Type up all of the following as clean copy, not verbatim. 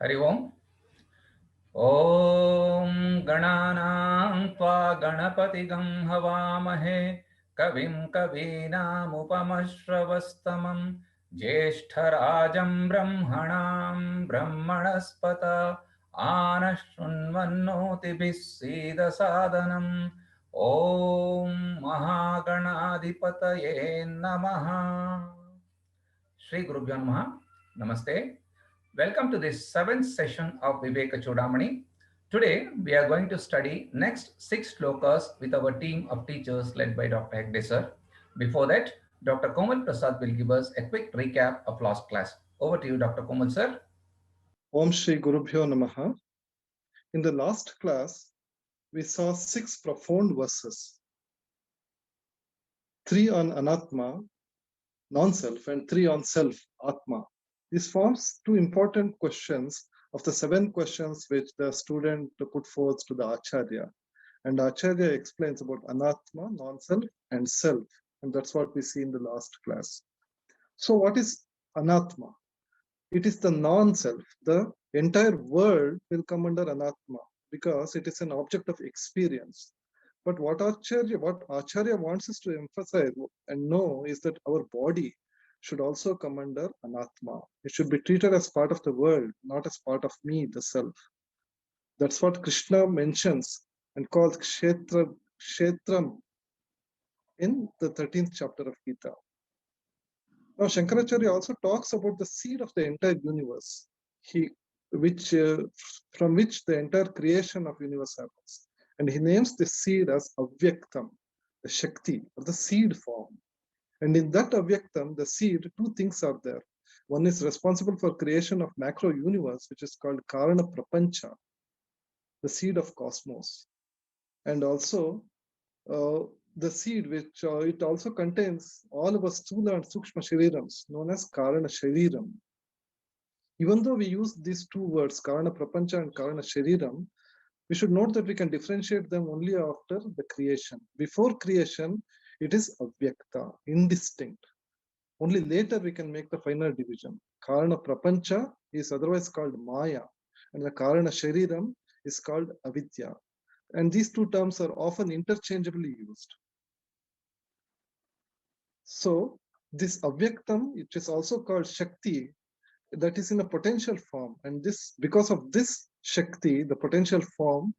हरि ओम्। ॐ गणानां त्वा गणपतिगं हवामहे कविं कवीनामुपमश्रवस्तमं ज्येष्ठराजं ब्रह्मणां ब्रह्मणस्पत आनशृण्वन्नोतिभिः सीदसादनम्। ॐ महागणाधिपतये नमः। Shri Gurubhyo Namaha. Namaste. Welcome to this seventh session of Vivekachudamani. Today we are going to study next 6 shlokas with our team of teachers led by Dr. Hegde sir. Before that, Dr. Komal Prasad will give us a quick recap of last class. Over to you, Dr. Komal sir. Om Shri Gurubhyo Namaha. In the last class, we saw 6 profound verses. 3 on anatma, non-self, and 3 on self, Atma. This forms 2 important questions of the 7 questions which the student put forth to the Acharya. And Acharya explains about anatma, non-self, and self. And that's what we see in the last class. So what is anatma? It is the non-self. The entire world will come under anatma because it is an object of experience. But what Acharya wants us to emphasize and know is that our body should also come under anatma. It should be treated as part of the world, not as part of me, the self. That's what Krishna mentions and calls kshetram in the 13th chapter of Gita. Now, Shankaracharya also talks about the seed of the entire universe, from which the entire creation of universe happens. And he names the seed as avyaktam, the shakti, or the seed form. And in that avyaktam, the seed, 2 things are there. One is responsible for creation of macro universe, which is called karana prapancha, the seed of cosmos. And also, the seed which it also contains all our stula and sukshma sharirams known as karana shariram. Even though we use these 2 words, karana prapancha and karana shariram, we should note that we can differentiate them only after the creation. Before creation, it is avyakta, indistinct. Only later we can make the final division. Karana prapancha is otherwise called maya, and the karana shariram is called avidya. And these 2 terms are often interchangeably used. So this avyaktam, which is also called shakti, that is in a potential form, and because of this shakti, the potential form,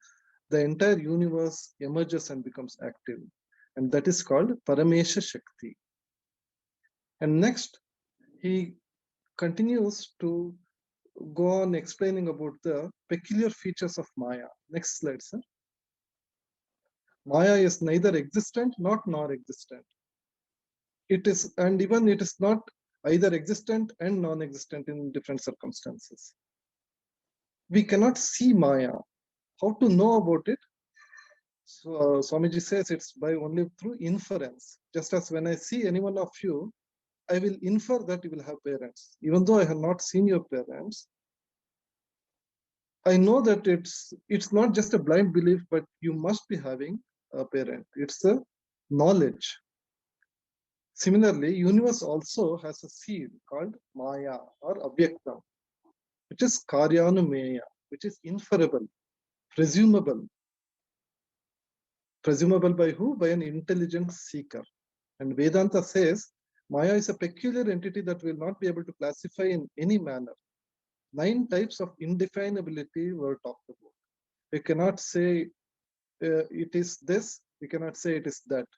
the entire universe emerges and becomes active, and that is called paramesha shakti. And next he continues to go on explaining about the peculiar features of maya. Next slide, sir. Maya is neither existent nor non-existent. It is, and even it is not either existent and non-existent in different circumstances. We cannot see maya. How to know about it? So Swamiji says it's by only through inference. Just as when I see any one of you, I will infer that you will have parents. Even though I have not seen your parents, I know that it's not just a blind belief, but you must be having a parent. It's a knowledge. Similarly, universe also has a seed called maya or avyaktam, which is karyanumeya, which is inferable, presumable. Presumable by who? By an intelligent seeker. And Vedanta says maya is a peculiar entity that will not be able to classify in any manner. 9 types of indefinability were talked about. We cannot say it is this, we cannot say it is that.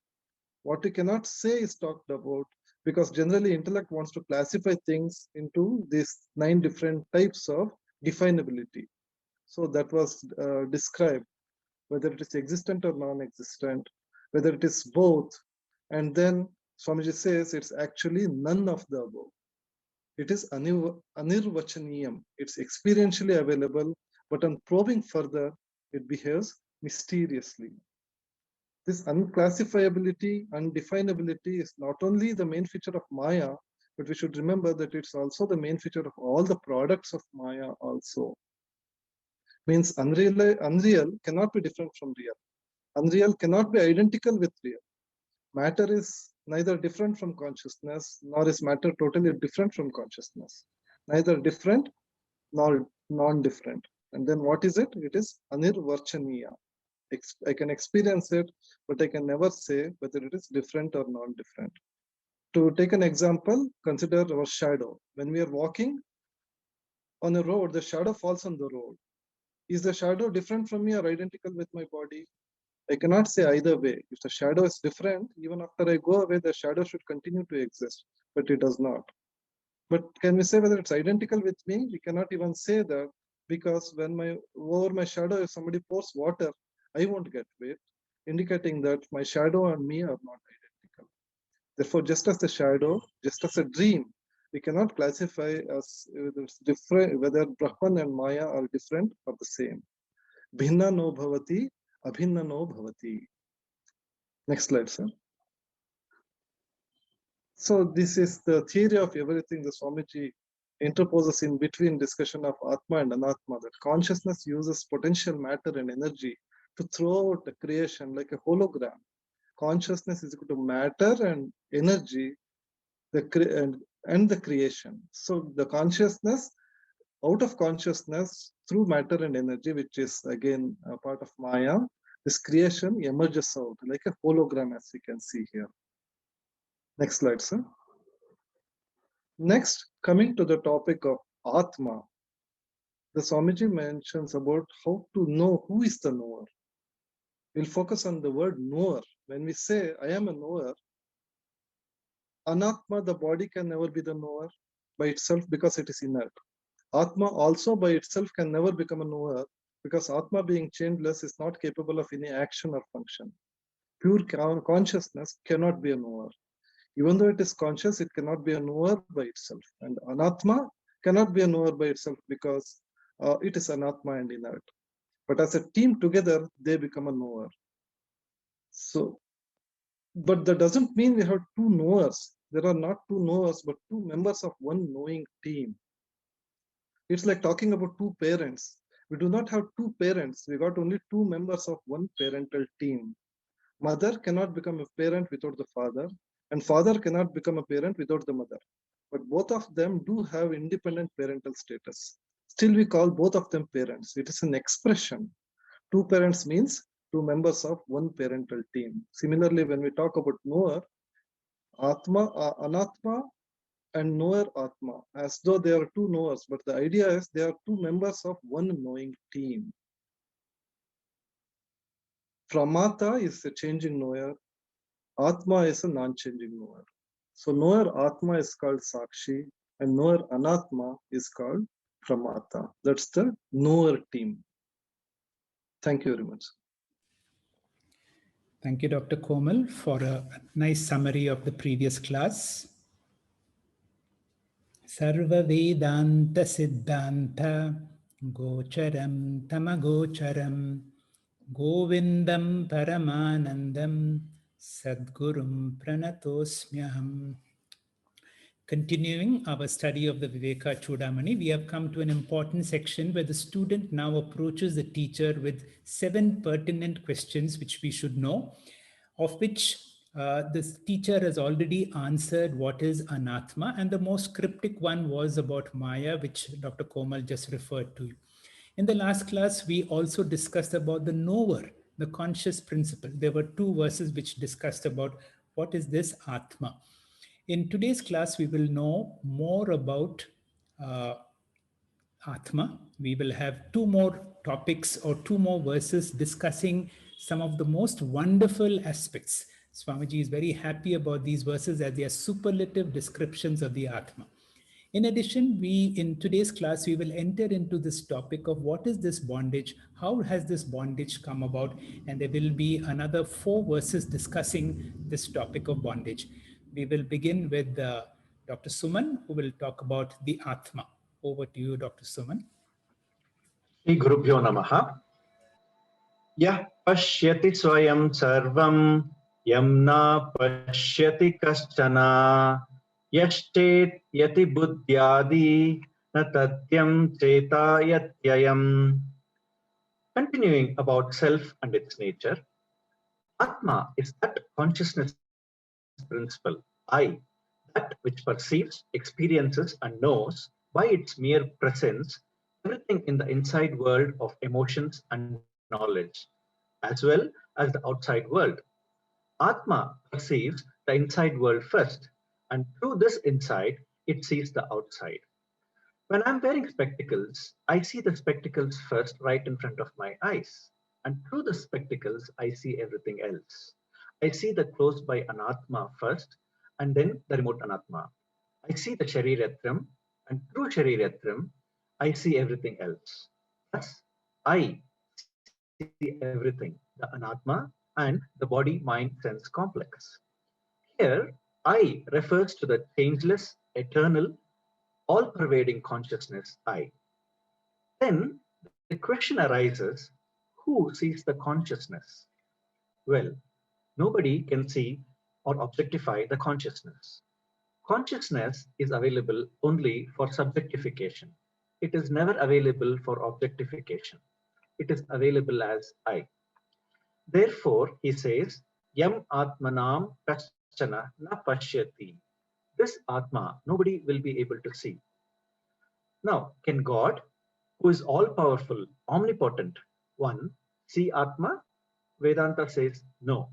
What we cannot say is talked about, because generally intellect wants to classify things into these 9 different types of definability. So that was described, whether it is existent or non-existent, whether it is both. And then Swamiji says it's actually none of the above. It is anirvachaniyam. It's experientially available, but on probing further, it behaves mysteriously. This unclassifiability, undefinability is not only the main feature of Maya, but we should remember that it's also the main feature of all the products of Maya also. Means unreal cannot be different from real. Unreal cannot be identical with real. Matter is neither different from consciousness, nor is matter totally different from consciousness. Neither different non-different. And then what is it? It is anirvarchaniya. I can experience it, but I can never say whether it is different or non-different. To take an example, consider our shadow. When we are walking on a road, the shadow falls on the road. Is the shadow different from me or identical with my body? I cannot say either way. If the shadow is different, even after I go away, the shadow should continue to exist, but it does not. But can we say whether it's identical with me? We cannot even say that, because when over my shadow, if somebody pours water, I won't get wet, indicating that my shadow and me are not identical. Therefore, just as the shadow, just as a dream, we cannot classify as whether it's different, whether Brahman and Maya are different or the same. Bhinna no bhavati, abhinna no bhavati. Next slide, sir. So this is the theory of everything the Swamiji interposes in between discussion of Atma and Anatma, that consciousness uses potential matter and energy to throw out the creation like a hologram. Consciousness is equal to matter and energy, and the creation. So the consciousness, out of consciousness, through matter and energy, which is again a part of Maya, this creation emerges out like a hologram, as we can see here. Next slide, sir. Next, coming to the topic of Atma, the Swamiji mentions about how to know who is the knower. We'll focus on the word knower. When we say, I am a knower, Anatma, the body, can never be the knower by itself because it is inert. Atma also by itself can never become a knower because Atma, being changeless, is not capable of any action or function. Pure consciousness cannot be a knower. Even though it is conscious, it cannot be a knower by itself. And Anatma cannot be a knower by itself because it is Anatma and inert. But as a team together, they become a knower. So, but that doesn't mean we have two knowers. There are not two knowers, but two members of one knowing team. It's like talking about two parents. We do not have two parents. We got only two members of one parental team. Mother cannot become a parent without the father, and father cannot become a parent without the mother. But both of them do have independent parental status. Still, we call both of them parents. It is an expression. Two parents means two members of one parental team. Similarly, when we talk about knower, Atma, Anatma, and knower Atma, as though they are two knowers, but the idea is they are two members of one knowing team. Pramata is a changing knower, Atma is a non-changing knower. So knower Atma is called Sakshi, and knower Anatma is called Pramata. That's the knower team. Thank you very much. Thank you, Dr. Komal, for a nice summary of the previous class. Sarva Vedanta Siddhanta Gocharam Tamagocharam Govindam Paramanandam Sadgurum Pranatosmyaham. Continuing our study of the Vivekachudamani, we have come to an important section where the student now approaches the teacher with 7 pertinent questions which we should know, of which this teacher has already answered what is anatma, and the most cryptic one was about Maya, which Dr. Komal just referred to. In the last class, we also discussed about the knower, the conscious principle. There were 2 verses which discussed about what is this Atma. In today's class, we will know more about Atma. We will have 2 more topics or 2 more verses discussing some of the most wonderful aspects. Swamiji is very happy about these verses as they are superlative descriptions of the Atma. In addition, in today's class, we will enter into this topic of what is this bondage, how has this bondage come about, and there will be another 4 verses discussing this topic of bondage. We will begin with Dr. Suman, who will talk about the Atma. Over to you, Dr. Suman. Shri Gurubhyo Namaha. Yah pashyati swayam sarvam yamna pashyati kaschana yashtet yati buddhyadi na tatyam chetayatyayam. Continuing about self and its nature, Atma is that consciousness principle, I, that which perceives, experiences, and knows by its mere presence everything in the inside world of emotions and knowledge, as well as the outside world. Atma perceives the inside world first, and through this inside, it sees the outside. When I'm wearing spectacles, I see the spectacles first right in front of my eyes. And through the spectacles, I see everything else. I see the close by anatma first, and then the remote anatma. I see the shariratram, and through shariratram, I see everything else. Thus, I see everything, the anatma and the body-mind-sense complex. Here, I refers to the changeless, eternal, all-pervading consciousness I. Then the question arises, who sees the consciousness? Well, nobody can see or objectify the consciousness. Consciousness is available only for subjectification. It is never available for objectification. It is available as I. Therefore, he says, Yam Atmanam Kaschana Na Pashyati. This Atma, nobody will be able to see. Now, can God, who is all powerful, omnipotent, one, see Atma? Vedanta says no.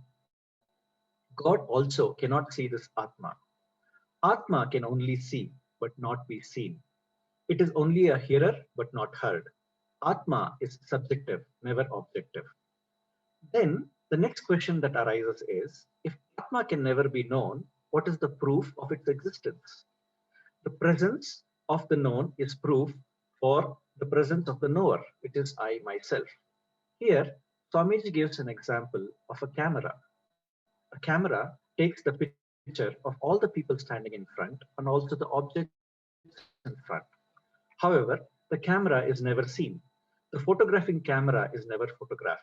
God also cannot see this Atma. Atma can only see, but not be seen. It is only a hearer, but not heard. Atma is subjective, never objective. Then the next question that arises is, if Atma can never be known, what is the proof of its existence? The presence of the known is proof for the presence of the knower, which is I myself. Here, Swamiji gives an example of a camera. A camera takes the picture of all the people standing in front and also the objects in front. However, the camera is never seen. The photographing camera is never photographed.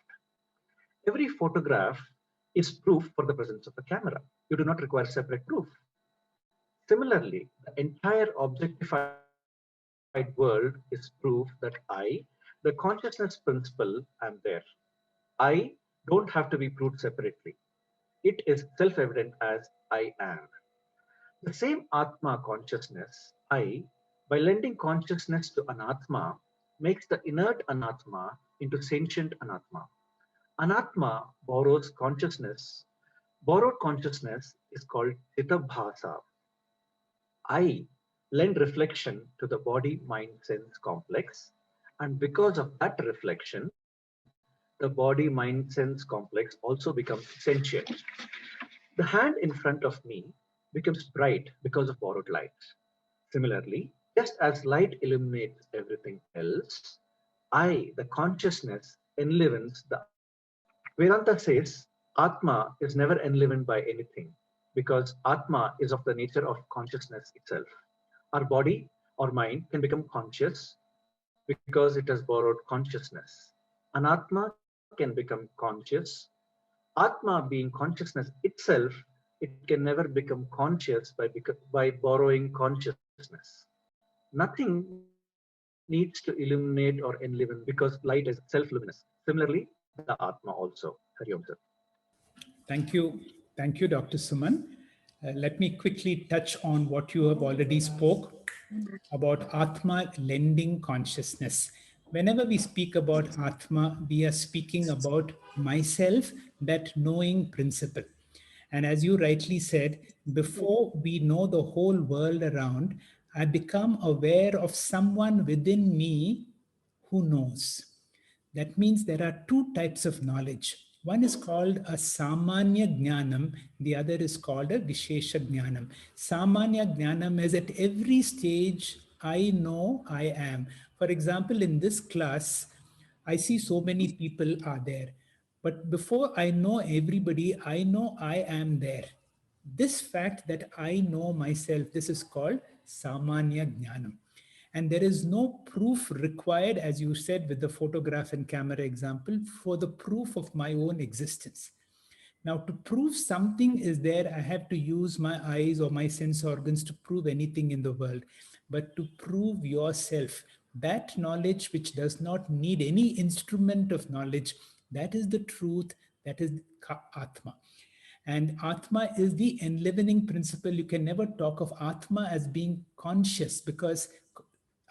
Every photograph is proof for the presence of the camera. You do not require separate proof. Similarly, the entire objectified world is proof that I, the consciousness principle, am there. I don't have to be proved separately. It is self-evident as I am. The same Atma consciousness, I, by lending consciousness to anatma, makes the inert anatma into sentient anatma. Anatma borrows consciousness. Borrowed consciousness is called chitabhasa. I lend reflection to the body mind sense complex, and because of that reflection, the body mind sense complex also becomes sentient. The hand in front of me becomes bright because of borrowed light. Similarly, just as light illuminates everything else, I, the consciousness, enlivens the Atma. Vedanta says Atma is never enlivened by anything because Atma is of the nature of consciousness itself. Our body or mind can become conscious because it has borrowed consciousness. Anatma can become conscious. Atma being consciousness itself, it can never become conscious by borrowing consciousness. Nothing needs to illuminate or enliven because light is self-luminous. Similarly, the Atma also. Hari Om, sir. Thank you. Thank you, Dr. Suman. Let me quickly touch on what you have already spoke about Atma lending consciousness. Whenever we speak about Atma, we are speaking about myself, that knowing principle. And as you rightly said, before we know the whole world around, I become aware of someone within me who knows. That means there are two types of knowledge. One is called a Samanya Jnanam, the other is called a Vishesha Jnanam. Samanya Jnanam is at every stage, I know I am. For example, in this class, I see so many people are there. But before I know everybody, I know I am there. This fact that I know myself, this is called Samanya Jnanam. And there is no proof required, as you said with the photograph and camera example, for the proof of my own existence. Now, to prove something is there, I have to use my eyes or my sense organs to prove anything in the world. But to prove yourself, that knowledge which does not need any instrument of knowledge, that is the truth, that is Atma. And Atma is the enlivening principle. You can never talk of Atma as being conscious because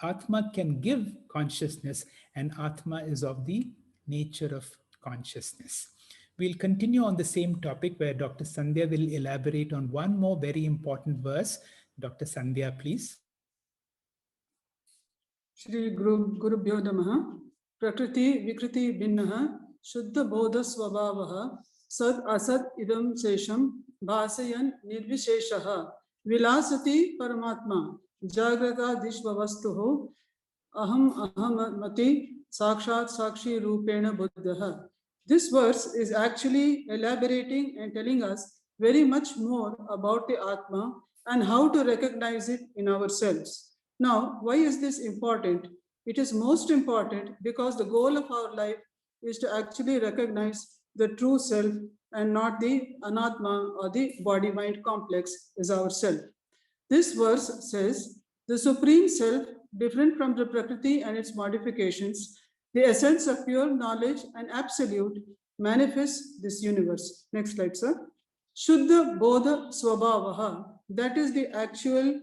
Atma can give consciousness, and Atma is of the nature of consciousness. We'll continue on the same topic where Dr. Sandhya will elaborate on one more very important verse. Dr. Sandhya, please. Shri Gurubhyo Namaha. Prakriti Vikriti Binnaha Shuddha Bodha Swabhavaha Sad Asad Idam Sesham Bhasayan Nirvisheshaha Vilasati Paramatma Jagrata Dishvavastuho Aham Ahamati Sakshat Sakshi Rupena Buddhaha. This verse is actually elaborating and telling us very much more about the Atma and how to recognize it in ourselves. Now, why is this important? It is most important because the goal of our life is to actually recognize the true self and not the anatma or the body-mind complex as our self. This verse says, the supreme self, different from the Prakriti and its modifications, the essence of pure knowledge and absolute, manifests this universe. Next slide, sir. Shuddha Bodha Swabhavaha, that is the actual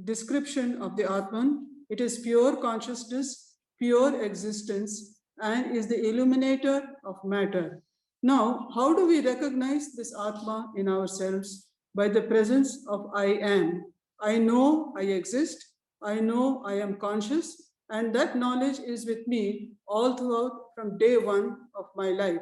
description of the Atman. It is pure consciousness, pure existence, and is the illuminator of matter. Now, how do we recognize this Atma in ourselves? By the presence of I am. I know I exist, I know I am conscious, and that knowledge is with me all throughout from day one of my life.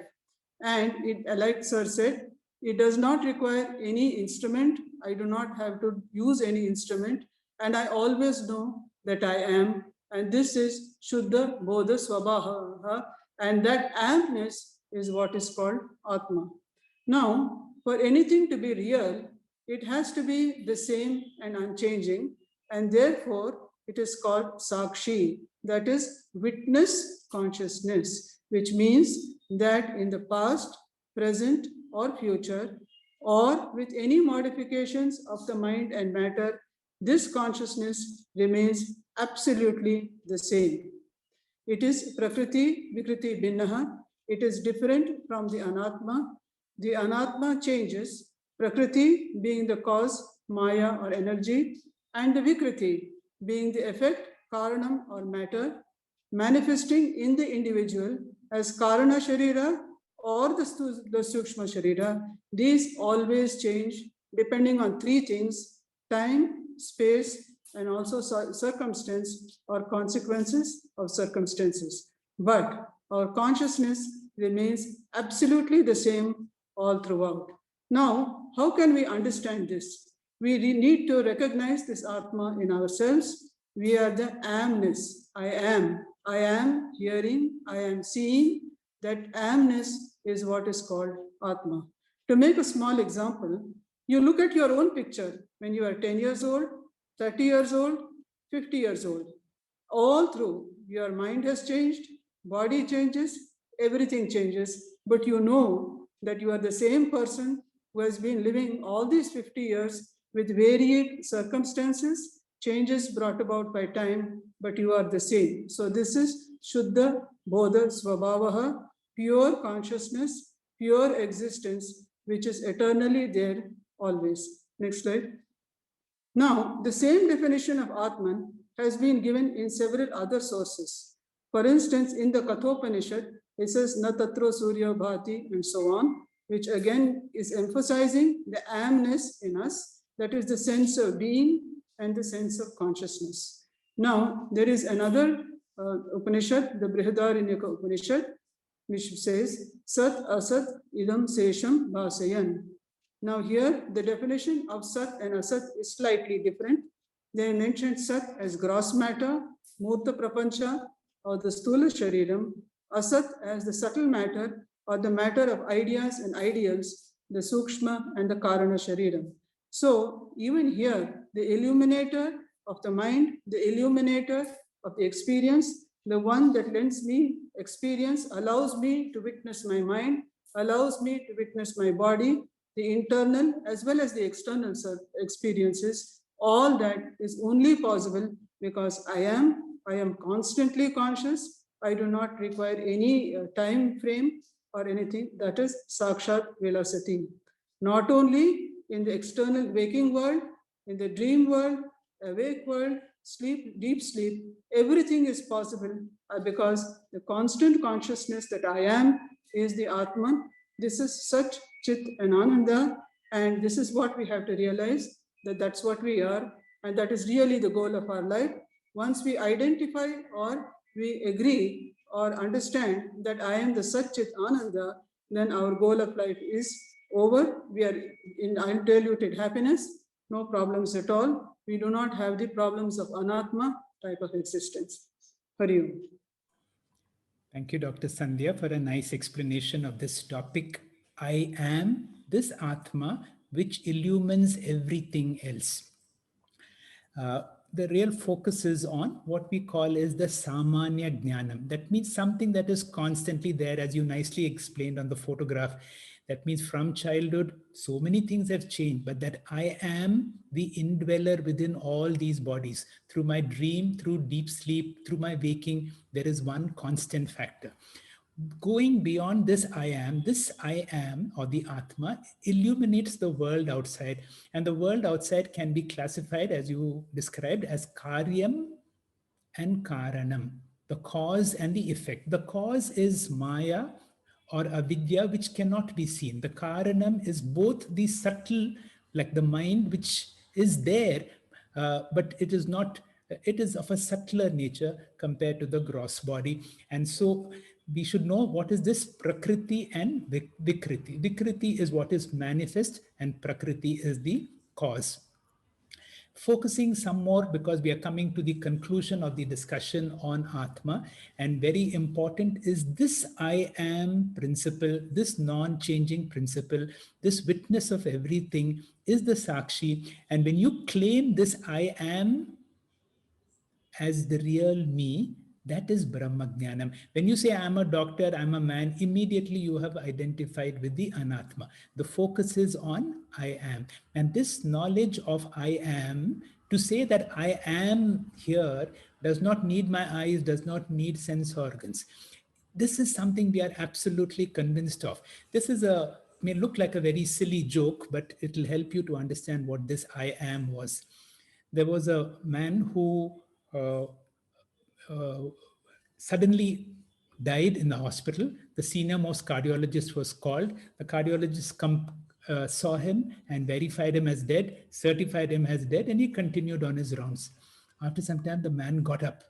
And it, like Sir said, it does not require any instrument. I do not have to use any instrument, and I always know that I am. And this is Shuddha Bodha Swabhavaha, and that amness is what is called Atma. Now, for anything to be real, it has to be the same and unchanging, and therefore it is called Sakshi, that is witness consciousness, which means that in the past, present, or future, or with any modifications of the mind and matter, this consciousness remains absolutely the same. It is Prakriti Vikriti Binnaha. It is different from the Anatma. The Anatma changes, Prakriti being the cause, Maya or energy, and the Vikriti being the effect, Karanam or matter, manifesting in the individual as Karana Sharira or the Sukshma Sharira. These always change depending on three things: time, space, and also circumstance or consequences of circumstances. But our consciousness remains absolutely the same all throughout. Now, how can we understand this? We need to recognize this Atma in ourselves. We are the amness. I am hearing, I am seeing. That amness is what is called Atma. To make a small example, you look at your own picture when you are 10 years old, 30 years old, 50 years old. All through, your mind has changed, body changes, everything changes, but you know that you are the same person who has been living all these 50 years with varied circumstances, changes brought about by time, but you are the same. So this is Shuddha Bodha Swabhavaha, pure consciousness, pure existence, which is eternally there always. Next slide. Now, the same definition of Atman has been given in several other sources. For instance, in the Kathopanishad, it says Na Tatro Surya Bhati and so on, which again is emphasizing the amness in us, that is the sense of being and the sense of consciousness. Now, there is another Upanishad, the Brihadaranyaka Upanishad, which says Sat Asat Idam Sesham Bhasayan. Now here, the definition of Sat and Asat is slightly different. They mentioned Sat as gross matter, Murta Prapancha, or the Stula Shariram, Asat as the subtle matter, or the matter of ideas and ideals, the Sukshma and the Karana Shariram. So even here, the illuminator of the mind, the illuminator of the experience, the one that lends me experience, allows me to witness my mind, allows me to witness my body, the internal as well as the external experiences. All that is only possible because I am constantly conscious. I do not require any time frame or anything. That is Sakshat Vilasati. Not only in the external waking world, in the dream world, awake world, sleep, deep sleep, everything is possible because the constant consciousness that I am is the Atman. This is Sat, Chit and Ananda, and this is what we have to realize, that that's what we are, and that is really the goal of our life. Once we identify or we agree or understand that I am the Sat, Chit, Ananda, then our goal of life is over. We are in undiluted happiness, no problems at all. We do not have the problems of anatma type of existence. Hari Om. Thank you, Dr. Sandhya, for a nice explanation of this topic. I am this Atma which illumines everything else. The real focus is on what we call is the samanya jnanam. That means something that is constantly there, as you nicely explained on the photograph. That means from childhood, so many things have changed, but that I am the indweller within all these bodies. Through my dream, through deep sleep, through my waking, there is one constant factor. Going beyond this I am or the Atma illuminates the world outside, and the world outside can be classified, as you described, as Karyam and Karanam, the cause and the effect. The cause is Maya or avidya, which cannot be seen. The Karanam is both the subtle, like the mind, which is there, but it is not, it is of a subtler nature compared to the gross body. And so we should know what is this Prakriti and Vikriti. Vikriti is what is manifest, and Prakriti is the cause. Focusing some more, because we are coming to the conclusion of the discussion on Atma, and very important is this I am principle, this non-changing principle, this witness of everything is the Sakshi. And when you claim this I am as the real me, that is Brahmajnanam. When you say I'm a doctor, I'm a man, immediately you have identified with the anatma. The focus is on I am. And this knowledge of I am, to say that I am here, does not need my eyes, does not need sense organs. This is something we are absolutely convinced of. This is may look like a very silly joke, but it will help you to understand what this I am was. There was a man who suddenly died in the hospital. The senior most cardiologist was called. The cardiologist saw him and verified him as dead, certified him as dead, and he continued on his rounds. After some time, the man got up.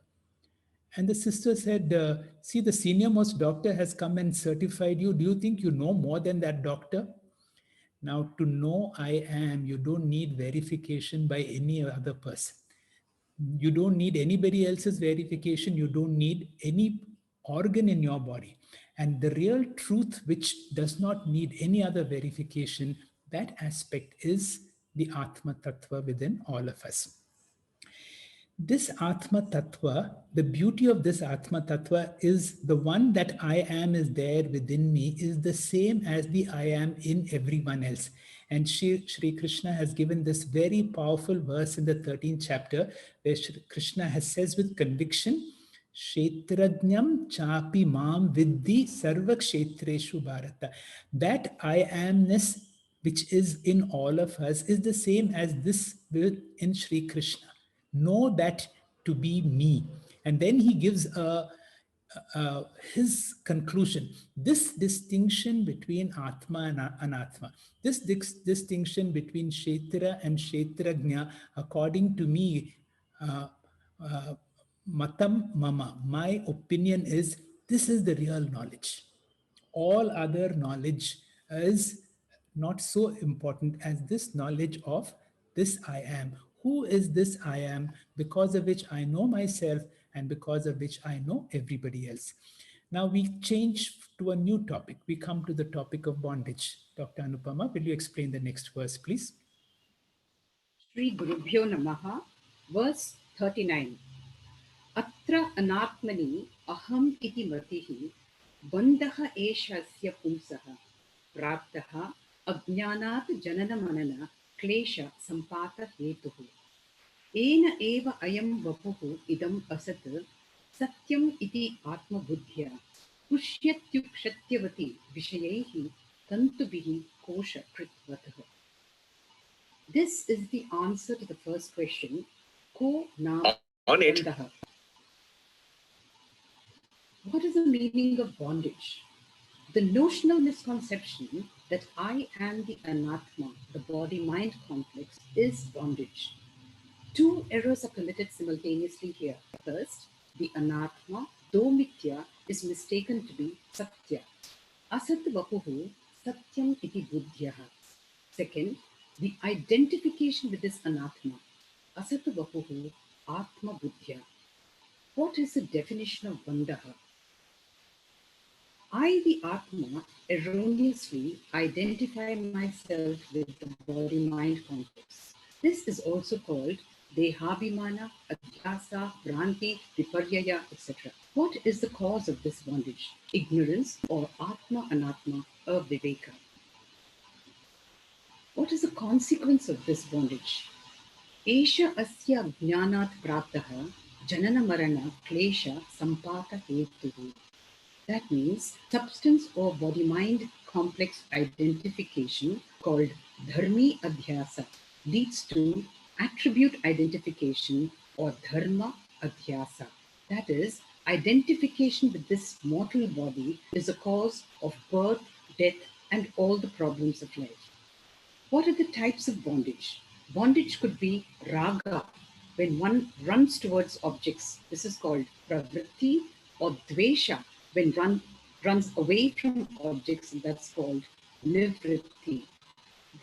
And the sister said, see, the senior most doctor has come and certified you. Do you think you know more than that doctor? Now, to know I am, you don't need verification by any other person. You don't need anybody else's verification. You don't need any organ in your body. And the real truth, which does not need any other verification, that aspect is the Atma Tattva within all of us. This Atma Tattva, the beauty of this Atma Tattva is the one that I am is there within me is the same as the I am in everyone else. And Shri Krishna has given this very powerful verse in the 13th chapter, where Shri Krishna has says with conviction, Kshetrajnam chapi mam vidhi sarva kshetreshu bharata. That I amness which is in all of us is the same as this in Shri Krishna. Know that to be me. And then he gives his conclusion. This distinction between Atma and Anatma, this distinction between Kshetra and Kshetrajna, according to me, Matam Mama, my opinion is this is the real knowledge. All other knowledge is not so important as this knowledge of this I am. Who is this I am, because of which I know myself and because of which I know everybody else. Now we change to a new topic. We come to the topic of bondage. Dr. Anupama, will you explain the next verse, please? Shri Gurubhyo Namaha, verse 39. Atra anatmani aham iti matihi bandhah eshasya pumsaha praptaha ajnanat janana manana klesha sampata hetuhu ena eva ayam vapuhu idam asat satyam iti atma buddhya pushyatyukshatyavati vishayehi tantubihi kosha kritvatah. This is the answer to the first question, ko na on it. What is the meaning of bondage? The notional misconception that I am the anatma, the body-mind complex, is bondage. Two errors are committed simultaneously here. First, the anatma, though mithya, is mistaken to be satya. Asat vapuhu satyam iti buddhyaha. Second, the identification with this anatma, asat vapuhu atma buddhya. What is the definition of bandhah? I, the Atma, erroneously identify myself with the body-mind complex. This is also called Dehabhimana, Adhyasa, Bhranti, Viparyaya, etc. What is the cause of this bondage? Ignorance or Atma Anatma or Viveka. What is the consequence of this bondage? Esha asya jnanat praptaha janana marana klesha sampata hetuhu. That means substance or body-mind complex identification called dharmi adhyasa leads to attribute identification or dharma adhyasa. That is, identification with this mortal body is a cause of birth, death, and all the problems of life. What are the types of bondage? Bondage could be raga, when one runs towards objects. This is called pravritti, or dvesha, when runs away from objects. That's called nivritti.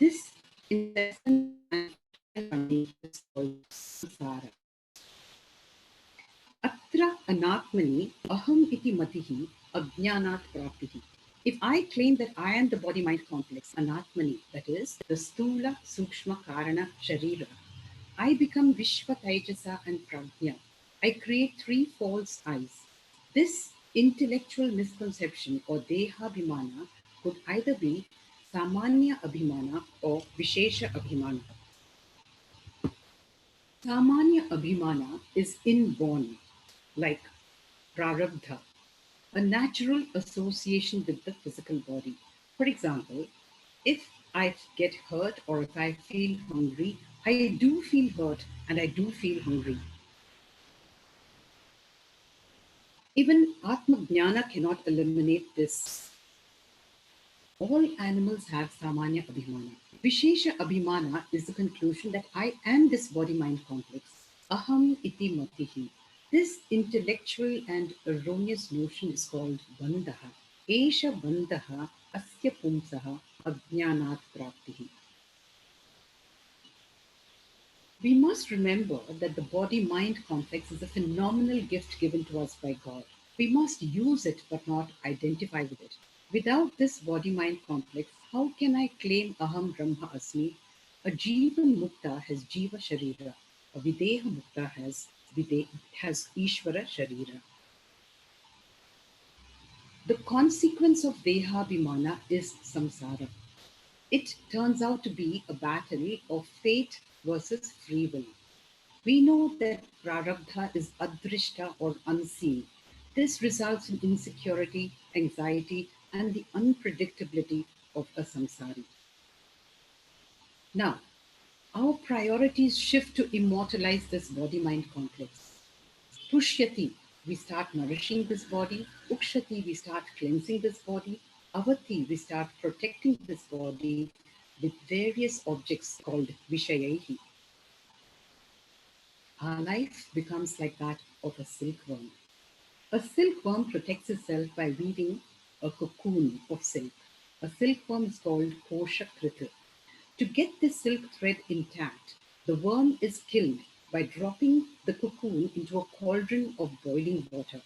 This incessant and running is called samsara. Atra anatmani aham iti matihi ajnanat praptihi. If I claim that I am the body-mind complex, anatmani, that is, the stula, sukshma, karana, sharira, I become Vishva, Taijasa and Prajna. I create three false eyes. This intellectual misconception or Dehabhimana could either be Samanya Abhimana or Vishesha Abhimana. Samanya Abhimana is inborn, like Prarabdha, a natural association with the physical body. For example, if I get hurt or if I feel hungry, I do feel hurt and I do feel hungry. Even Atma Jnana cannot eliminate this. All animals have Samanya Abhimana. Vishesha Abhimana is the conclusion that I am this body-mind complex. Aham iti matihi. This intellectual and erroneous notion is called bandhah. Esha bandhah asya pumsaha ajnanat praptihi. We must remember that the body-mind complex is a phenomenal gift given to us by God. We must use it but not identify with it. Without this body-mind complex, how can I claim Aham Brahma Asmi? A Jiva Mukta has Jiva Sharira. A Videha Mukta has Ishvara Sharira. The consequence of Dehabhimana is samsara. It turns out to be a battle of fate versus free will. We know that prarabdha is adrishta or unseen. This results in insecurity, anxiety, and the unpredictability of a samsari. Now, our priorities shift to immortalize this body-mind complex. Pushyati, we start nourishing this body. Ukshati, we start cleansing this body. Avati, we start protecting this body with various objects called vishayahi. Our life becomes like that of a silkworm. A silkworm protects itself by weaving a cocoon of silk. A silkworm is called kosha krita. To get this silk thread intact, the worm is killed by dropping the cocoon into a cauldron of boiling water.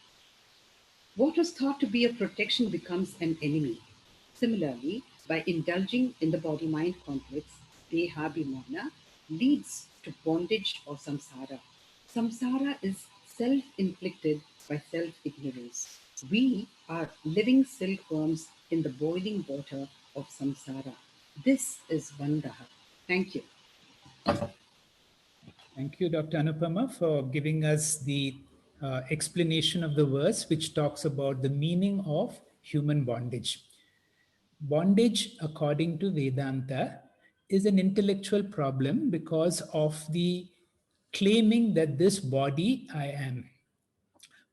What was thought to be a protection becomes an enemy. Similarly, by indulging in the body-mind complex, Dehabhimana leads to bondage or samsara. Samsara is self-inflicted by self-ignorance. We are living silkworms in the boiling water of samsara. This is bandhah. Thank you. Thank you, Dr. Anupama, for giving us the explanation of the verse which talks about the meaning of human bondage. Bondage, according to Vedanta, is an intellectual problem because of the claiming that this body I am.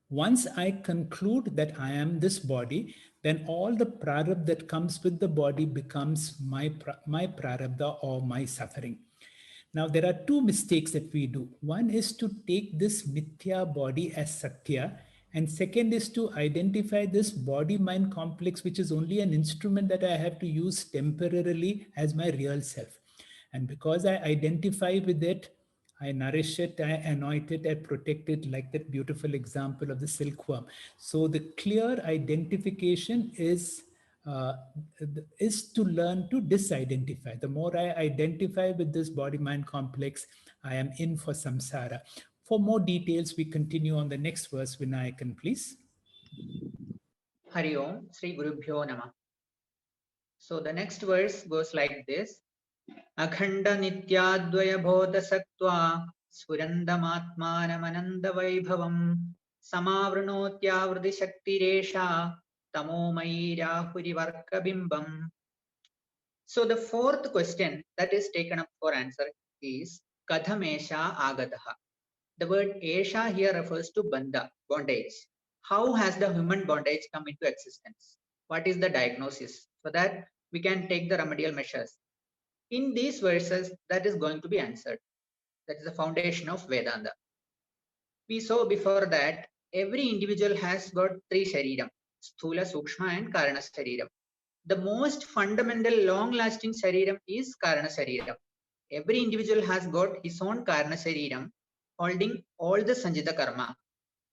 Once I conclude that I am this body, then all the prarabdha that comes with the body becomes my prarabdha or my suffering. Now, there are two mistakes that we do. One is to take this mithya body as satya, and second is to identify this body-mind complex, which is only an instrument that I have to use temporarily, as my real self. And because I identify with it, I nourish it, I anoint it, I protect it, like that beautiful example of the silkworm. So the clear identification uh, is to learn to disidentify. The more I identify with this body-mind complex, I am in for samsara. For more details, we continue on the next verse. Vinayakan, please. Hari Om, Sri Gurubhyo Nama. So the next verse goes like this. Akhanda nityadvaya bodha sattva sfurandamatmanam vaibhavam samavrunotyavrdi shaktiresha tamomayi rahuri bimbam. So the fourth question that is taken up for answer is Kathamesha Agataha. The word Esha here refers to bandhah, bondage. How has the human bondage come into existence? What is the diagnosis? So that we can take the remedial measures. In these verses, that is going to be answered. That is the foundation of Vedanta. We saw before that every individual has got three shariram, Sthula, Sukshma and Karana shariram. The most fundamental long-lasting shariram is Karana shariram. Every individual has got his own Karana shariram holding all the Sanjita karma.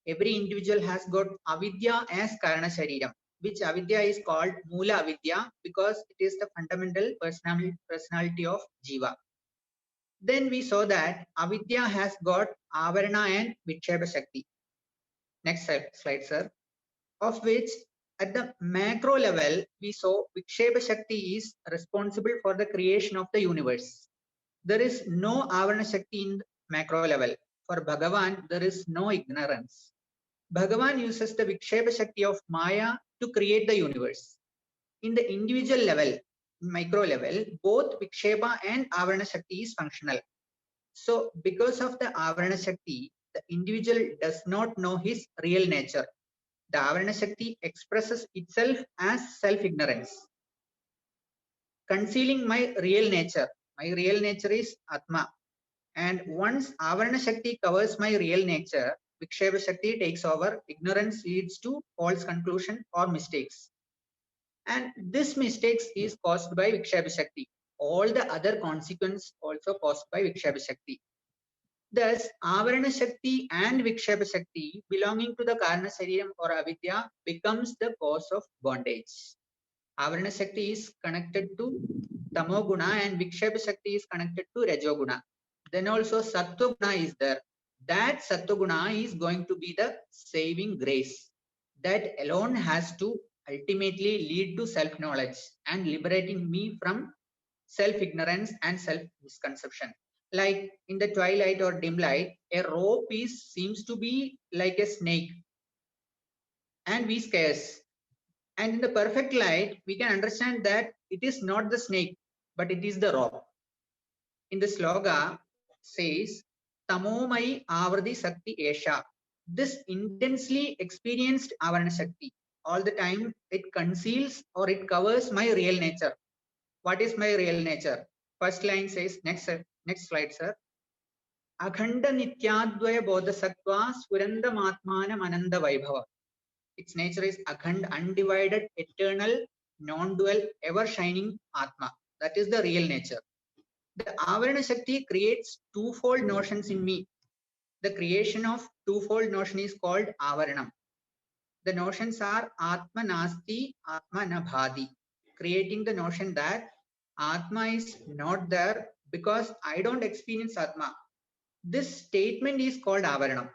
Every individual has got avidya as Karana shariram, which avidya is called Mula avidya because it is the fundamental personality of Jiva. Then we saw that avidya has got Avarana and Vikshepa shakti. Next slide, sir. Of which at the macro level, we saw Vikshepa shakti is responsible for the creation of the universe. There is no Avarana shakti in the macro level. For Bhagavan, there is no ignorance. Bhagavan uses the Vikshepa shakti of Maya to create the universe. In the individual level, micro level, both Vikshepa and Avarana shakti is functional. So because of the Avarana shakti, the individual does not know his real nature. The Avarana shakti expresses itself as self-ignorance. Concealing my real nature. My real nature is Atma. And once Avarana shakti covers my real nature, Vikshepa shakti takes over. Ignorance leads to false conclusion or mistakes. And this mistakes is caused by Vikshepa shakti. All the other consequences also caused by Vikshepa shakti. Thus, Avarana shakti and Vikshepa shakti belonging to the Karana shariram or avidya becomes the cause of bondage. Avarana shakti is connected to Tamoguna and Vikshepa shakti is connected to Rajoguna. Then also Sattva-guna is there. That Sattva-guna is going to be the saving grace. That alone has to ultimately lead to self-knowledge and liberating me from self-ignorance and self-misconception. Like in the twilight or dim light, a rope seems to be like a snake and we scarce. And in the perfect light, we can understand that it is not the snake, but it is the rope. In the sloga says, Tamomai Avradi Sakti Esha. This intensely experienced Avarana Shakti. All the time it conceals or it covers my real nature. What is my real nature? First line says, next slide, sir. Akhanda Nityadvaya Bodhasattva Sfurandamatmanam Ananda Vaibhava. Its nature is Akhand, undivided, eternal, non-dual, ever-shining Atma. That is the real nature. The Avarana Shakti creates twofold notions in me. The creation of twofold notion is called Avaranam. The notions are Atma Nasti, Atma Nabhadi. Creating the notion that Atma is not there because I don't experience Atma. This statement is called Avaranam.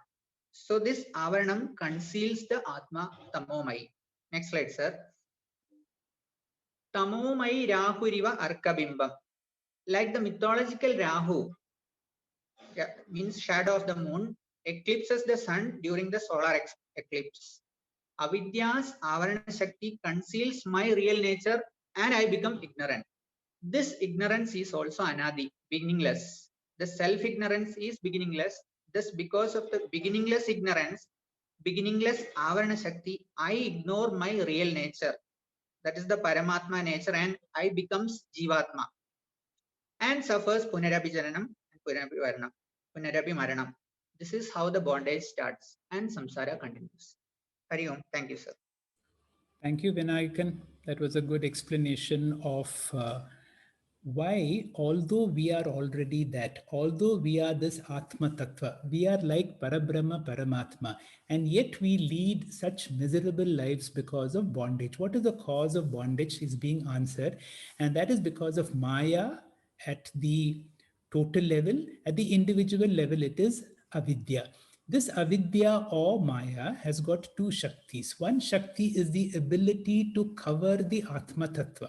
So this Avaranam conceals the Atma Tamomai. Next slide, sir. Tamomai Rahuriva Arkabimbam. Like the mythological Rahu, means shadow of the moon, eclipses the sun during the solar eclipse. Avidya's Avarana Shakti conceals my real nature and I become ignorant. This ignorance is also anadi, beginningless. The self-ignorance is beginningless. Thus, because of the beginningless ignorance, beginningless Avarana Shakti, I ignore my real nature. That is the Paramatma nature, and I becomes Jivatma and suffers Punarapi Jananam and Punarapi Maranam. This is how the bondage starts and samsara continues. Hari Om. Thank you, sir. Thank you, Vinayakan. That was a good explanation of why, although we are already that, although we are this Atma Tattva, we are like Parabrahma, Paramatma, and yet we lead such miserable lives because of bondage. What is the cause of bondage is being answered, and that is because of Maya at the total level. At the individual level, it is avidya. This avidya or Maya has got two Shaktis. One Shakti is the ability to cover the Atma Tattva.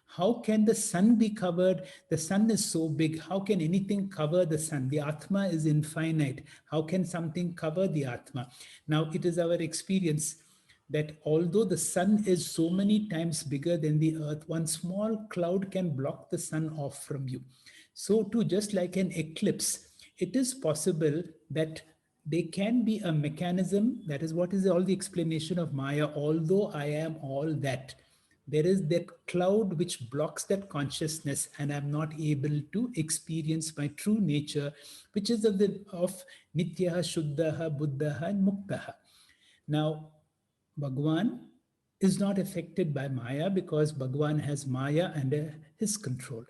How can the sun be covered? The sun is so big. How can anything cover the sun? The Atma is infinite. How can something cover the Atma? Now, it is our experience that although the sun is so many times bigger than the earth, one small cloud can block the sun off from you. So too, just like an eclipse, it is possible that there can be a mechanism. That is what is all the explanation of Maya. Although I am all that, there is that cloud which blocks that consciousness, and I'm not able to experience my true nature, which is of Nityaha, Shuddhaha, Buddhaha, and Muktaha. Now, Bhagwan is not affected by Maya because Bhagwan has Maya under his control.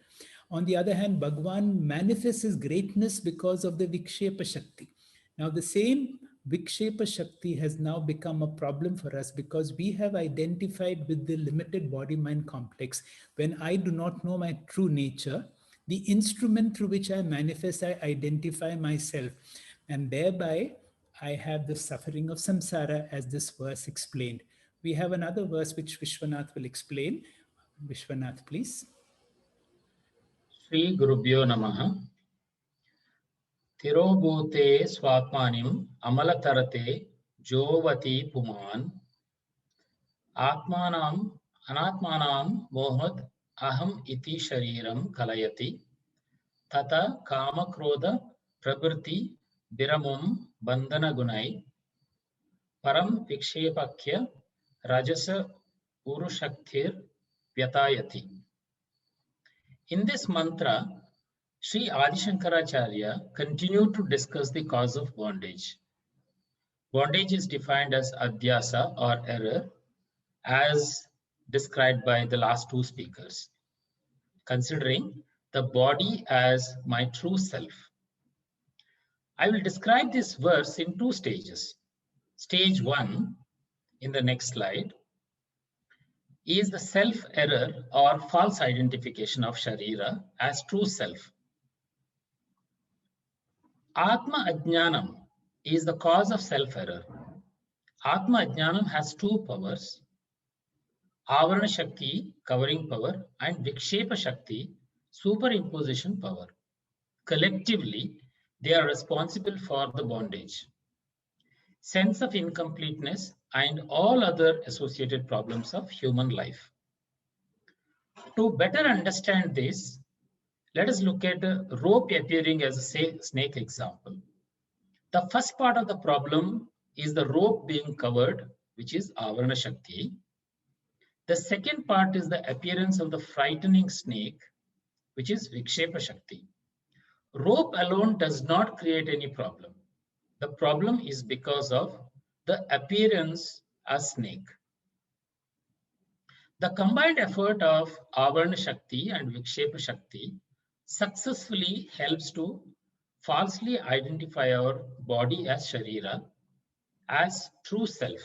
On the other hand, Bhagwan manifests his greatness because of the Vikshepa Shakti. Now, the same Vikshepa Shakti has now become a problem for us because we have identified with the limited body-mind complex. When I do not know my true nature, the instrument through which I manifest, I identify myself. And thereby, I have the suffering of samsara, as this verse explained. We have another verse which Vishwanath will explain. Vishwanath, please. Shri Gurubhyo Namaha. Tirobhute swatmanim amalatarate jovati puman atmanam anatmanam mohat aham iti shariram kalayati tata kama krodha prabriti viramum bandhana gunai param vikshepakya rajasa urushakthir vyatayati. In this mantra, Sri Adi Shankaracharya continued to discuss the cause of bondage. Bondage is defined as adhyasa or error, as described by the last two speakers, considering the body as my true self. I will describe this verse in two stages. Stage 1, in the next slide, is the self-error or false identification of Sharira as true self. Atma Ajnanam is the cause of self-error. Atma Ajnanam has two powers, Avarana Shakti, covering power, and Vikshepa Shakti, superimposition power. Collectively, they are responsible for the bondage, sense of incompleteness, and all other associated problems of human life. To better understand this, let us look at a rope appearing as a snake example. The first part of the problem is the rope being covered, which is Avarana Shakti. The second part is the appearance of the frightening snake, which is Vikshepa Shakti. Rope alone does not create any problem. The problem is because of the appearance as snake. The combined effort of Avarana Shakti and Vikshepa Shakti successfully helps to falsely identify our body as Sharira, as true self,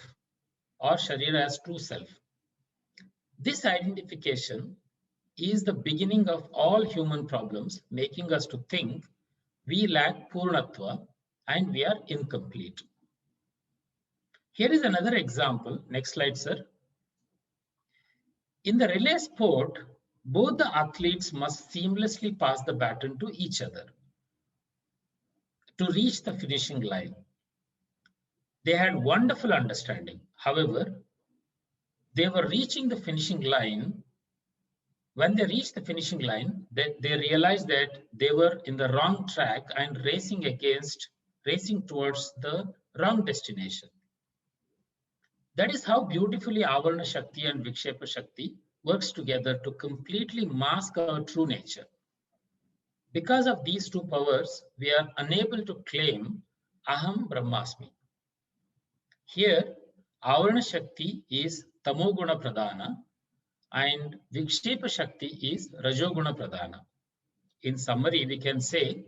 or Sharira as true self. This identification is the beginning of all human problems, making us to think we lack Purnatva and we are incomplete. Here is another example. Next slide, sir. In the relay sport, both the athletes must seamlessly pass the baton to each other to reach the finishing line. They had wonderful understanding. However, they were reaching the finishing line when they reached the finishing line, they realized that they were in the wrong track and racing towards the wrong destination. That is how beautifully Avarana Shakti and Vikshepa Shakti works together to completely mask our true nature. Because of these two powers, we are unable to claim Aham Brahmasmi. Here, Avarana Shakti is Tamoguna Pradhana and Vikshepa Shakti is Rajoguna Pradhana. In summary, we can say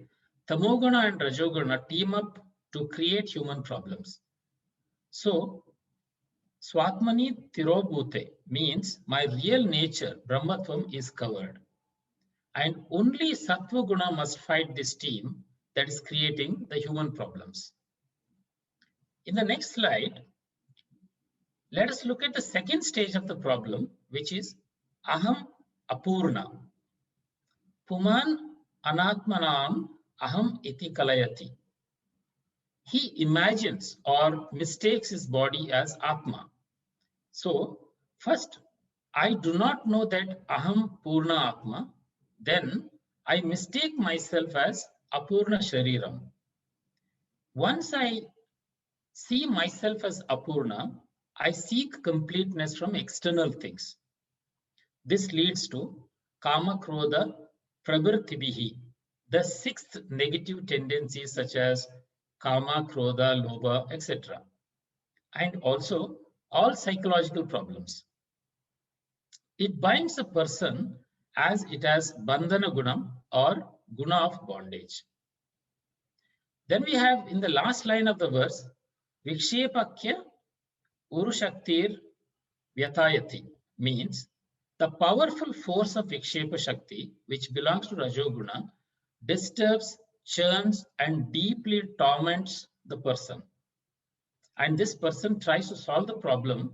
Tamoguna and Rajoguna team up to create human problems. So, Swatmani Tirobhute means my real nature, Brahmatvam, is covered. And only Sattva Guna must fight this team that is creating the human problems. In the next slide, let us look at the second stage of the problem, which is Aham Apurna. Puman Anatmanam Aham Iti Kalayati. He imagines or mistakes his body as Atma. So, first, I do not know that Aham Purna Atma. Then, I mistake myself as Apurna Shariram. Once I see myself as Apurna, I seek completeness from external things. This leads to Kama Krodha Prabhirtibihi, the sixth negative tendencies such as Kama, Krodha, Lobha, etc. And also all psychological problems. It binds a person as it has Bandhana Gunam or Guna of bondage. Then we have in the last line of the verse, Vikshepakya Urushaktir Vyatayati, means the powerful force of Vikshepa Shakti, which belongs to Rajoguna, disturbs, churns, and deeply torments the person. And this person tries to solve the problem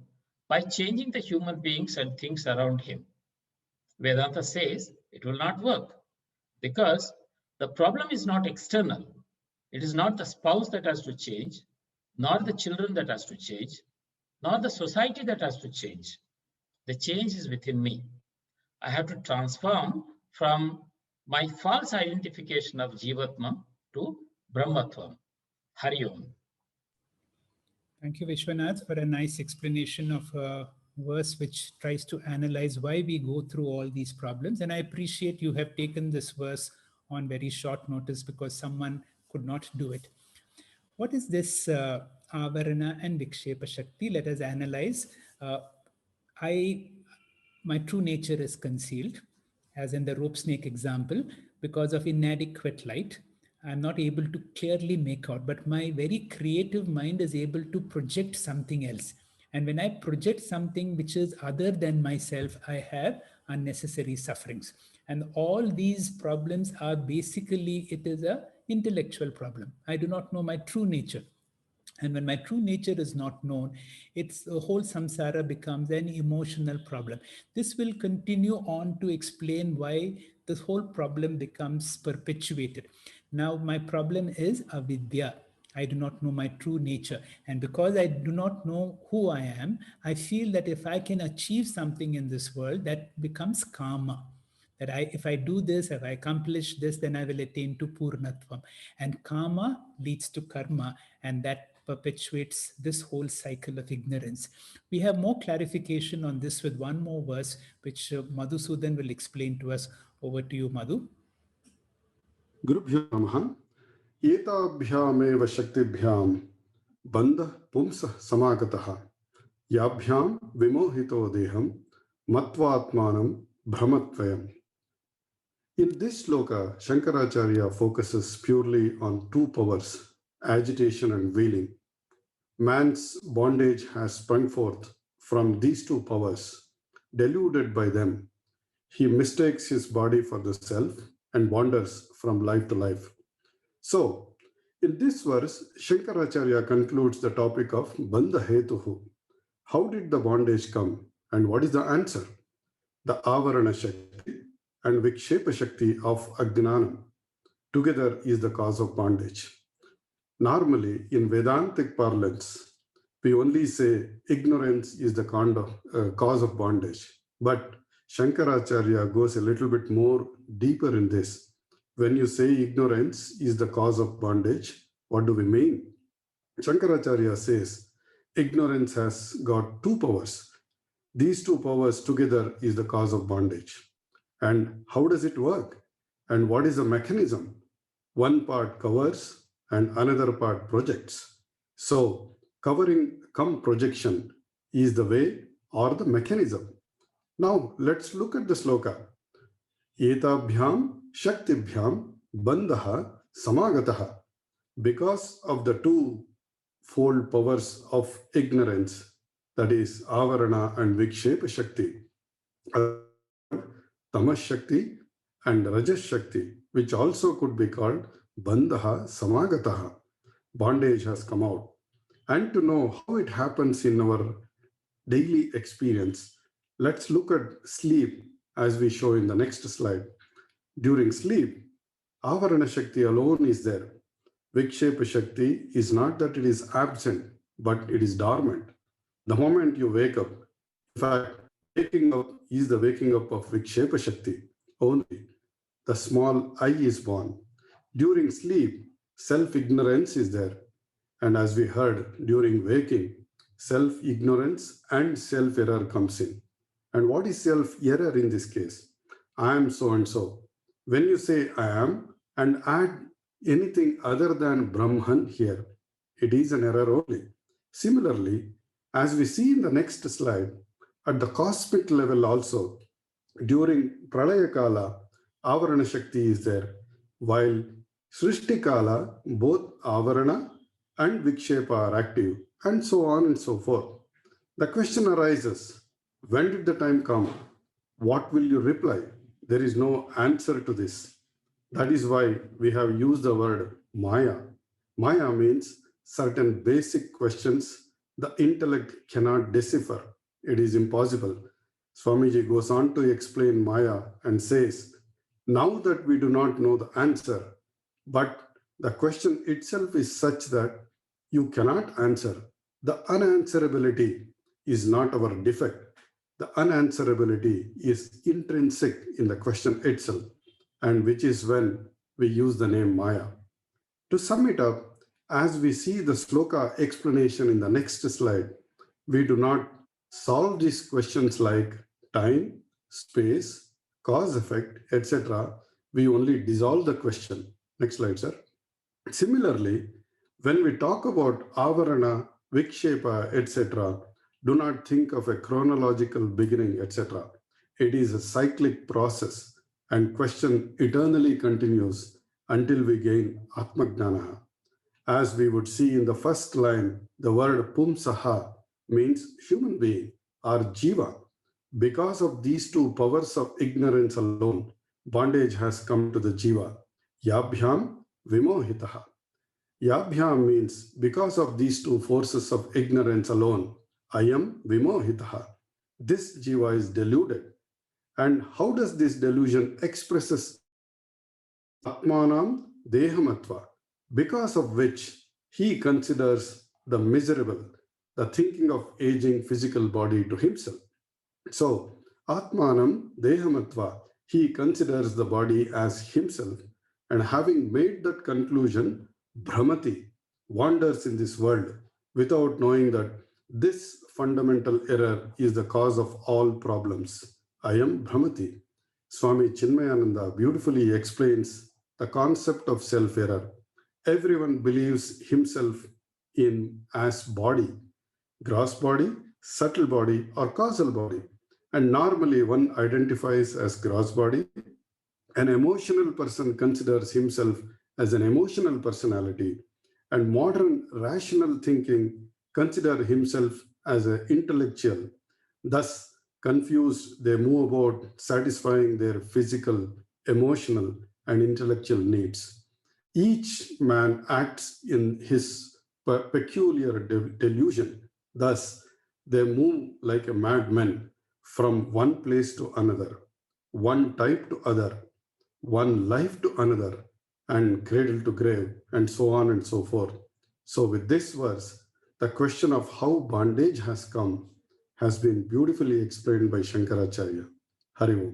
by changing the human beings and things around him. Vedanta says it will not work because the problem is not external. It is not the spouse that has to change, nor the children that has to change, nor the society that has to change. The change is within me. I have to transform from my false identification of Jivatma to Brahmatvam. Hari Om. Thank you, Vishwanath, for a nice explanation of a verse which tries to analyze why we go through all these problems. And I appreciate you have taken this verse on very short notice because someone could not do it. What is this Avarana and Vikshepa Shakti? Let us analyze. My true nature is concealed, as in the rope snake example, because of inadequate light. I'm not able to clearly make out, but my very creative mind is able to project something else. And when I project something which is other than myself, I have unnecessary sufferings. And all these problems are basically, it is an intellectual problem. I do not know my true nature. And when my true nature is not known, it's the whole samsara becomes an emotional problem. This will continue on to explain why this whole problem becomes perpetuated. Now, my problem is avidya. I do not know my true nature. And because I do not know who I am, I feel that if I can achieve something in this world, that becomes kama. That if I do this, if I accomplish this, then I will attain to Purnatvam. And karma leads to karma, and that perpetuates this whole cycle of ignorance. We have more clarification on this with one more verse, which Madhusudan will explain to us. Over to you, Madhu. Gurubhyo namaha. Etabhyameva shaktibhyam bandhah pumsah samagataha yabhyam vimohito deham matvatmanam brahmatvayam. In this sloka, Shankaracharya focuses purely on two powers, agitation and wheeling. Man's bondage has sprung forth from these two powers. Deluded by them, he mistakes his body for the self and wanders from life to life. So, in this verse, Shankaracharya concludes the topic of bandha hetuhu. How did the bondage come and what is the answer? The Avarana Shakti and Vikshepa Shakti of Ajnanam together is the cause of bondage. Normally, in Vedantic parlance, we only say ignorance is the cause of bondage. But Shankaracharya goes a little bit more deeper in this. When you say ignorance is the cause of bondage, what do we mean? Shankaracharya says ignorance has got two powers. These two powers together is the cause of bondage. And how does it work? And what is the mechanism? One part covers and another part projects. So covering cum projection is the way or the mechanism. Now let's look at the sloka. Etabhyam shaktibhyam bandhah samagataha. Because of the two-fold powers of ignorance, that is Avarana and Vikshepa Shakti, Tamas Shakti and Rajas Shakti, which also could be called bandhah samagataha. Bondage has come out. And to know how it happens in our daily experience, let's look at sleep as we show in the next slide. During sleep, Avarana Shakti alone is there. Vikshepa Shakti is not that it is absent, but it is dormant. The moment you wake up, in fact, waking up is the waking up of Vikshepa Shakti only. The small I is born. During sleep, self-ignorance is there. And as we heard, during waking, self-ignorance and self-error comes in. And what is self-error in this case? I am so and so. When you say I am and add anything other than Brahman here, it is an error only. Similarly, as we see in the next slide, at the cosmic level also, during Pralaya Kala, Avarana Shakti is there, while Srishti Kala, both Avarana and Vikshepa are active, and so on and so forth. The question arises, when did the time come? What will you reply? There is no answer to this. That is why we have used the word Maya. Maya means certain basic questions the intellect cannot decipher. It is impossible. Swamiji goes on to explain Maya and says, now that we do not know the answer, but the question itself is such that you cannot answer. The unanswerability is not our defect. The unanswerability is intrinsic in the question itself, and which is when we use the name Maya. To sum it up, as we see the sloka explanation in the next slide, we do not solve these questions like time, space, cause, effect, etc. We only dissolve the question. Next slide, sir. Similarly, when we talk about Avarana, Vikshepa, etc., do not think of a chronological beginning, etc. It is a cyclic process, and question eternally continues until we gain Atma Jnana. As we would see in the first line, the word Pumsaha means human being or Jiva. Because of these two powers of ignorance alone, bondage has come to the Jiva. Yabhyam Vimohitaha. Yabhyam means because of these two forces of ignorance alone, I am Vimohitaha. This Jiva is deluded. And how does this delusion expresses Atmanam Dehamatva, because of which he considers the miserable, the thinking of aging physical body to himself. So, Atmanam Dehamatva, he considers the body as himself, and having made that conclusion, Brahmati wanders in this world without knowing that this fundamental error is the cause of all problems. I am Brahmati. Swami Chinmayananda beautifully explains the concept of self-error. Everyone believes himself in as body, gross body, subtle body, or causal body. And normally one identifies as gross body. An emotional person considers himself as an emotional personality. And modern rational thinking consider himself as an intellectual. Thus, confused, they move about satisfying their physical, emotional, and intellectual needs. Each man acts in his peculiar delusion. Thus, they move like a madman from one place to another, one type to other, one life to another, and cradle to grave, and so on and so forth. So with this verse, the question of how bondage has come has been beautifully explained by Shankaracharya. Hari Om.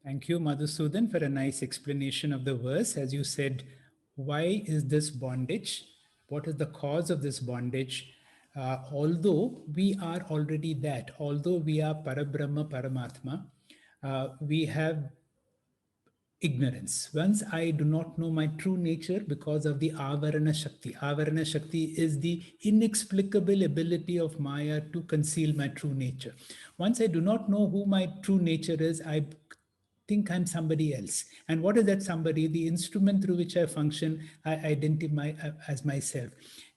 Thank you, Madhusudan, for a nice explanation of the verse. As you said, why is this bondage? What is the cause of this bondage? Although we are already that, although we are Parabrahma, Paramatma, we have ignorance. Once I do not know my true nature because of the Avarana Shakti. Avarana Shakti is the inexplicable ability of Maya to conceal my true nature. Once I do not know who my true nature is, I think I'm somebody else. And what is that somebody? The instrument through which I function, I identify as myself.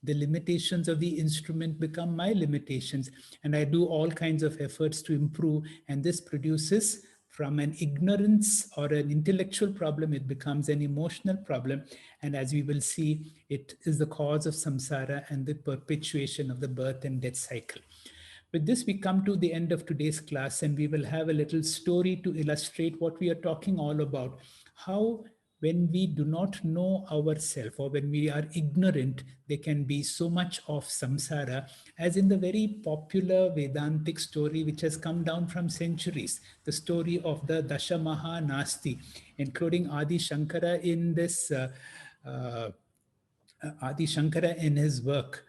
The limitations of the instrument become my limitations, and I do all kinds of efforts to improve, and this produces from an ignorance or an intellectual problem, it becomes an emotional problem. And as we will see, it is the cause of samsara and the perpetuation of the birth and death cycle. With this, we come to the end of today's class, and we will have a little story to illustrate what we are talking all about. How, when we do not know ourselves or when we are ignorant, there can be so much of samsara, as in the very popular Vedantic story which has come down from centuries, the story of the Dashamaha Nasti, including Adi Shankara in this Adi Shankara in his work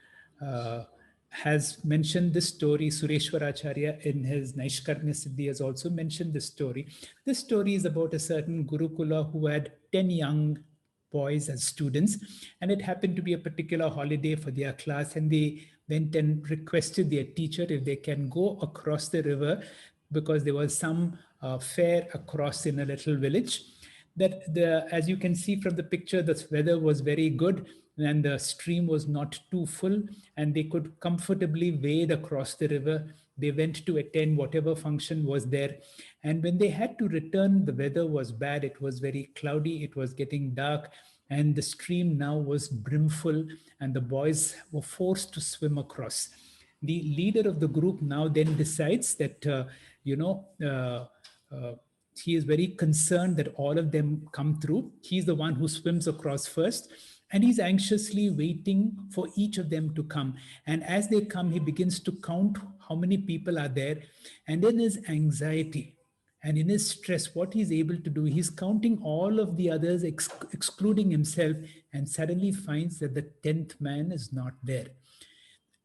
has mentioned this story. Sureshwaracharya in his Naishkarmya Siddhi has also mentioned this story. This story is about a certain Gurukula who had 10 young boys as students, and it happened to be a particular holiday for their class, and they went and requested their teacher if they can go across the river because there was some fair across in a little village. That as you can see from the picture, the weather was very good and the stream was not too full, and they could comfortably wade across the river. They went to attend whatever function was there, and when they had to return, the weather was bad. It was very cloudy, it was getting dark, and the stream now was brimful, and the boys were forced to swim across. The leader of the group now then decides that he is very concerned that all of them come through. He's the one who swims across first, and he's anxiously waiting for each of them to come. And as they come, he begins to count how many people are there. And in his anxiety and in his stress, what he's able to do, he's counting all of the others, excluding himself, and suddenly finds that the 10th man is not there.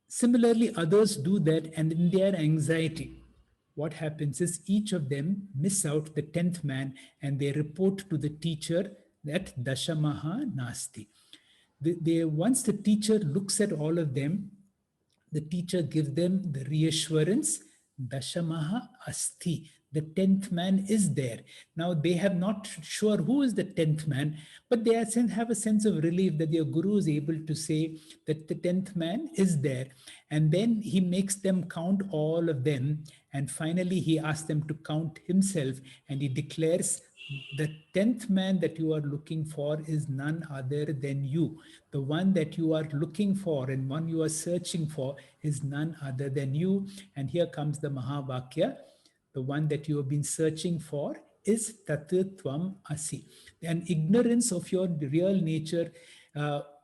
Similarly, others do that, and in their anxiety, what happens is each of them miss out the 10th man, and they report to the teacher that Dashamaha Nasti. Once the teacher looks at all of them, the teacher gives them the reassurance, Dashamaha Asti. The 10th man is there. Now they have not sure who is the 10th man, but they have a sense of relief that their guru is able to say that the 10th man is there. And then he makes them count all of them. And finally, he asks them to count himself, and he declares, the 10th man that you are looking for is none other than you. The one that you are looking for and one you are searching for is none other than you. And here comes the Mahavakya. The one that you have been searching for is Tatutvam Asi. An ignorance of your real nature,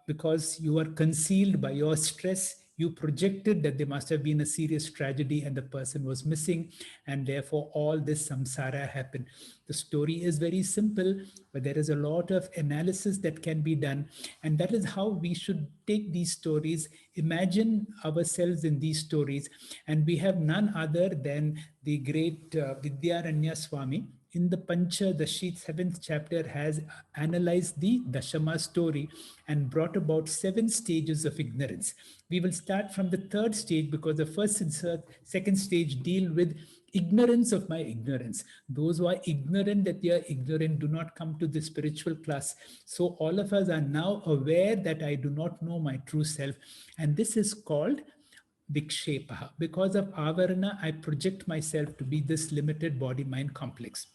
because you are concealed by your stress. You projected that there must have been a serious tragedy and the person was missing, and therefore all this samsara happened. The story is very simple, but there is a lot of analysis that can be done, and that is how we should take these stories, imagine ourselves in these stories, and we have none other than the great Vidyaranya Swami. In the Panchadashi, 7th chapter, has analyzed the Dashama story and brought about 7 stages of ignorance. We will start from the 3rd stage, because the first and 2nd stage deal with ignorance of my ignorance. Those who are ignorant that they are ignorant do not come to the spiritual class. So all of us are now aware that I do not know my true self. And this is called Vikshepa. Because of Avarana, I project myself to be this limited body-mind complex.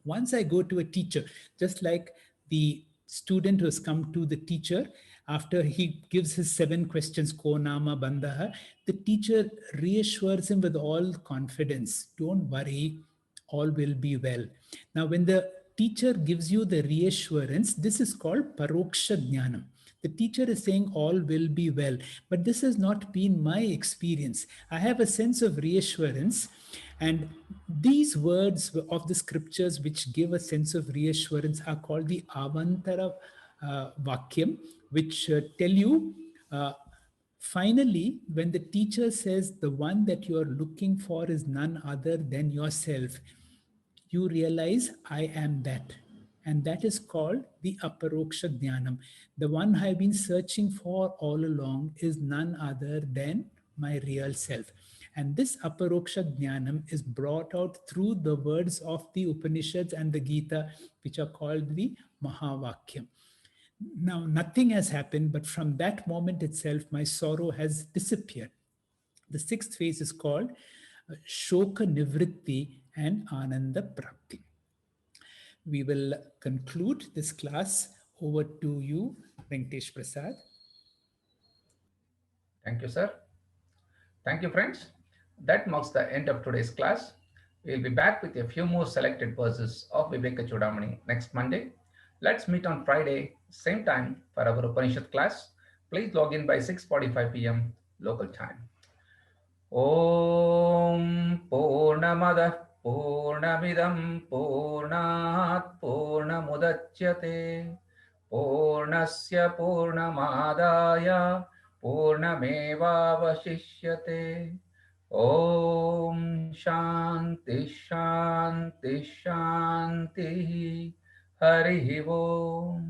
Once I go to a teacher, just like the student who has come to the teacher, after he gives his 7 questions, ko nama bandhah, the teacher reassures him with all confidence, don't worry, all will be well. Now, when the teacher gives you the reassurance, this is called paroksha jnanam. The teacher is saying all will be well, but this has not been my experience. I have a sense of reassurance, and these words of the scriptures which give a sense of reassurance are called the Avantara Vakyam, which tell you finally, when the teacher says the one that you are looking for is none other than yourself, you realize I am that. And that is called the Aparoksha Jnanam. The one I've been searching for all along is none other than my real self. And this Aparoksha Jnanam is brought out through the words of the Upanishads and the Gita, which are called the Mahavakyam. Now, nothing has happened, but from that moment itself, my sorrow has disappeared. The sixth phase is called Shoka Nivritti and Ananda Prapti. We will conclude this class. Over to you, Venkatesh Prasad. Thank you, sir. Thank you, friends. That marks the end of today's class. We'll be back with a few more selected verses of Vivekachudamani next Monday. Let's meet on Friday, same time for our Upanishad class. Please log in by 6:45 p.m. local time. Om Purnamadah Purnamidam Purnat Purnamudachyate Purnasya Purnamadaya Purnamevavashishyate. Om Shanti Shanti Shanti. Hari Om.